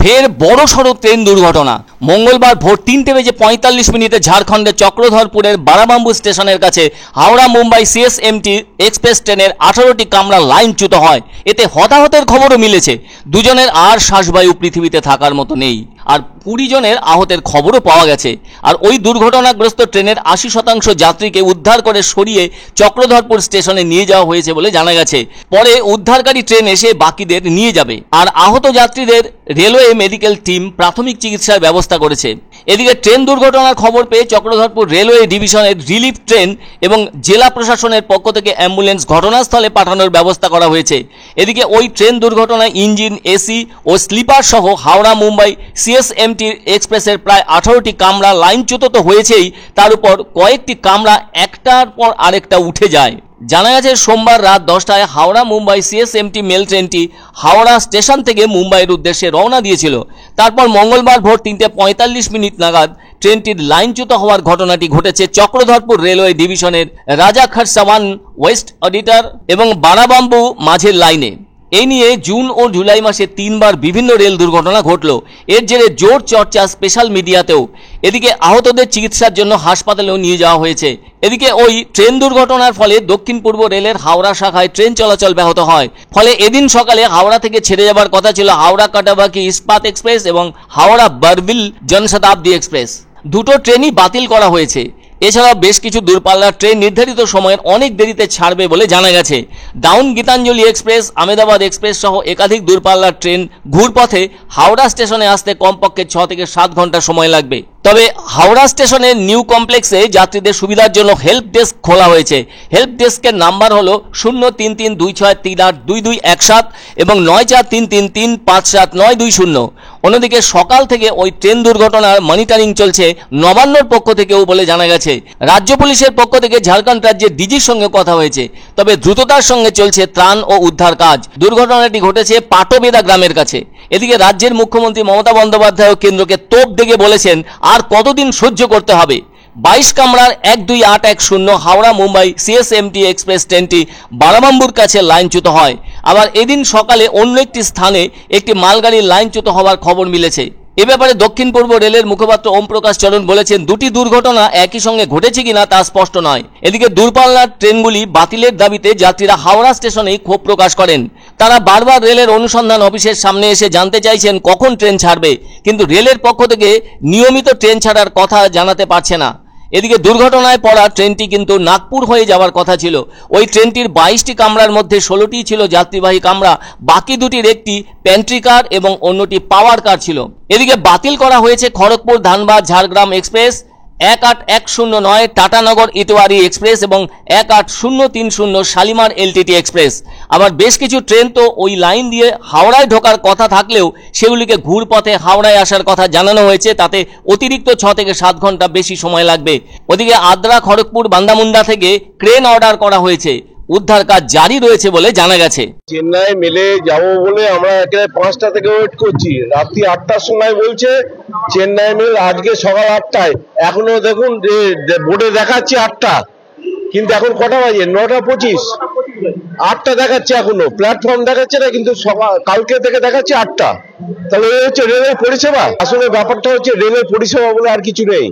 ফের বড়সড় ট্রেন দুর্ঘটনা। মঙ্গলবার ভোর 3:45 ঝাড়খণ্ডের চক্রধরপুরের বারাবাম্বু স্টেশনের কাছে হাওড়া মুম্বাই সিএসএমটি এক্সপ্রেস ট্রেনের 18টি কামরা লাইনচ্যুত হয়। এতে হতাহতের খবরও মিলেছে। দুজনের আর শ্বাসবায়ু পৃথিবীতে থাকার মতো নেই, আর 20 জনের আহতের খবরও পাওয়া গেছে। আর ওই দুর্ঘটনাগ্রস্ত ট্রেনের 80% যাত্রীকে উদ্ধার করে সরিয়ে চক্রধরপুর স্টেশনে নিয়ে যাওয়া হয়েছে বলে জানা গেছে। পরে উদ্ধারকারী ট্রেন এসে বাকিদের নিয়ে যাবে। আর আহত যাত্রীদের রেলওয়ে মেডিকেল টিম প্রাথমিক চিকিৎসার ব্যবস্থা করেছে। এদিকে ট্রেন দুর্ঘটনার খবর পেয়ে চক্রধরপুর রেলওয়ে ডিভিশনের রিলিফ ট্রেন এবং জেলা প্রশাসনের পক্ষ থেকে অ্যাম্বুলেন্স ঘটনাস্থলে পাঠানোর ব্যবস্থা করা হয়েছে। এদিকে ওই ট্রেন দুর্ঘটনায় ইঞ্জিন, এসি ও স্লিপার সহ হাওড়া মুম্বাই সিএসএমটি এক্সপ্রেসের প্রায় 18টি কামরা লাইনচ্যুত তো হয়েছেই, তার উপর কয়েকটি কামরা একটার পর আরেকটা উঠে যায়। জানা গেছে সোমবার রাত 10টায় হাওড়া মুম্বাই সিএসএমটি মেল ট্রেনটি হাওড়া স্টেশন থেকে মুম্বাইয়ের উদ্দেশ্যে রওনা দিয়েছিল। তারপর মঙ্গলবার ভোর 3:45 নাগাদ ট্রেনটির লাইনচ্যুত হওয়ার ঘটনাটি ঘটেছে চক্রধরপুর রেলওয়ে ডিভিশনের রাজা খারসাওয়ান ওয়েস্ট অডিটর এবং বারাবাম্বু মাঝের লাইনে। এই নিয়ে জুন ও জুলাই মাসে 3 বার বিভিন্ন রেল দুর্ঘটনা ঘটল। এর জেরে জোর চর্চা স্পেশাল মিডিয়াতেও। এদিকে আহতদের চিকিৎসার জন্য হাসপাতালেও নিয়ে যাওয়া হয়েছে। এদিকে ওই ট্রেন দুর্ঘটনার ফলে দক্ষিণ পূর্ব রেলের হাওড়া শাখায় ট্রেন চলাচল ব্যাহত হয়। ফলে এদিন সকালে হাওড়া থেকে ছেড়ে যাবার কথা ছিল হাওড়া কাটাবাকি ইস্পাত এক্সপ্রেস এবং হাওড়া বারবিল জনশতাব্দী এক্সপ্রেস। দুটো ট্রেনই বাতিল করা হয়েছে। এছাড়াও বেশ কিছু দূরপাল্লার ট্রেন নির্ধারিত সময়ের অনেক দেরিতে ছাড়বে বলে জানা গেছে। Down Gitanjali express, Ahmedabad express সহ একাধিক দূরপাল্লার ট্রেন ঘুরপথে হাওড়া স্টেশনে আসতে কমপক্ষে 6 থেকে 7 ঘন্টা সময় লাগবে। তবে হাওড়া স্টেশনের নিউ কমপ্লেক্সে যাত্রীদের সুবিধার জন্য হেল্প ডেস্ক খোলা হয়েছে। হেল্প ডেস্কের নাম্বার হলো 03326382217 এবং 9433357920। অন্যদিকে সকাল থেকে ওই ট্রেন দুর্ঘটনার মনিটরিং চলছে নবান্নর পক্ষ থেকেও বলে জানা গেছে। রাজ্য পুলিশের পক্ষ থেকে ঝাড়খণ্ড রাজ্যের ডিজির সঙ্গে কথা হয়েছে। তবে দ্রুততার সঙ্গে চলছে ত্রাণ ও উদ্ধার কাজ। দুর্ঘটনাটি ঘটেছে পাটবেদা গ্রামের কাছে। এদিকে রাজ্যের মুখ্যমন্ত্রী মমতা বন্দ্যোপাধ্যায় কেন্দ্রকে তোপ দেখে বলেছেন আর কতদিন সহ্য করতে হবে। 22 কামরার 12810 হাওড়া মুম্বাই সিএসএমটি এক্সপ্রেস ট্রেনটি বারাবাম্বুর কাছে লাইনচ্যুত হয়। আবার এদিন সকালে অন্য একটি স্থানে একটি মালগাড়ির লাইনচ্যুত হওয়ার খবর মিলেছে। এ ব্যাপারে দক্ষিণ পূর্ব রেলের মুখপাত্র ওম প্রকাশ চরণ বলেছেন, দুটি দুর্ঘটনা একই সঙ্গে ঘটেছে কিনা তা স্পষ্ট নয়। এদিকে দূরপাল্লার ট্রেনগুলি বাতিলের দাবিতে যাত্রীরা হাওড়া স্টেশনেই ক্ষোভ প্রকাশ করেন। তারা বারবার রেলের অনুসন্ধান অফিসের সামনে এসে জানতে চাইছেন কখন ট্রেন ছাড়বে, কিন্তু রেলের পক্ষ থেকে নিয়মিত ট্রেন ছাড়ার কথা জানাতে পারছে না। এদিকে দুর্ঘটনায় পড়া ট্রেনটি কিন্তু নাগপুর হয়ে যাওয়ার কথা ছিল। ওই ট্রেনটির 22টি কামরার মধ্যে 16টি ছিল যাত্রীবাহী কামরা, বাকি দুটির একটি প্যান্ট্রি কার এবং অন্যটি পাওয়ার কার ছিল। এদিকে বাতিল করা হয়েছে খড়গপুর ধানবাদ ঝাড়গ্রাম এক্সপ্রেস, 18109 টাটানগর ইটোয়ারি এক্সপ্রেস এবং 18030 শালিমার এলটিটি এক্সপ্রেস। আবার বেশ কিছু ট্রেন তো ওই লাইন দিয়ে হাওড়ায় ঢোকার কথা থাকলেও সেগুলিকে ঘুরপথে হাওড়ায় আসার কথা জানানো হয়েছে। তাতে অতিরিক্ত 6 থেকে 7 ঘন্টা বেশি সময় লাগবে। ওদিকে আদ্রা, খড়গপুর, বান্দামুন্ডা থেকে ক্রেন অর্ডার করা হয়েছে। উদ্ধার কাজ জারি রয়েছে বলে জানা গেছে। চেন্নাই মেলে যাব বলে আমরা একেবারে 5টা থেকে ওয়েট করছি। রাত্রি 8টার সময় বলছে চেন্নাই মেল আজকে সকাল 8টায়। এখনো দেখুন বোর্ডে দেখাচ্ছে 8টা, কিন্তু এখন কটা বাজে? 9:25। 8টা দেখাচ্ছে, এখনো প্ল্যাটফর্ম দেখাচ্ছে না, কিন্তু কালকে থেকে দেখাচ্ছে 8টা। তাহলে এই হচ্ছে রেলের পরিষেবা। আসলে ব্যাপারটা হচ্ছে রেলের পরিষেবা বলে আর কিছু নেই।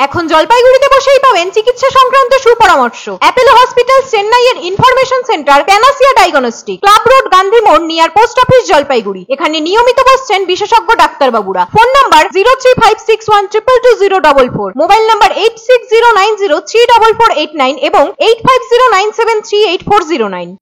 এখন জলপাইগুড়িতে বসেই পাবেন চিকিৎসা সংক্রান্ত সুপরামর্শ। অ্যাপেলো হসপিটাল চেন্নাইয়ের information centre panacea diagnostic, club road, Gandhi মোড়, নিয়ার পোস্ট অফিস, জলপাইগুড়ি। এখানে নিয়মিত বসছেন বিশেষজ্ঞ ডাক্তারবাবুরা। ফোন নাম্বার 03561220044, মোবাইল নাম্বার 8609034489 এবং 8509738409।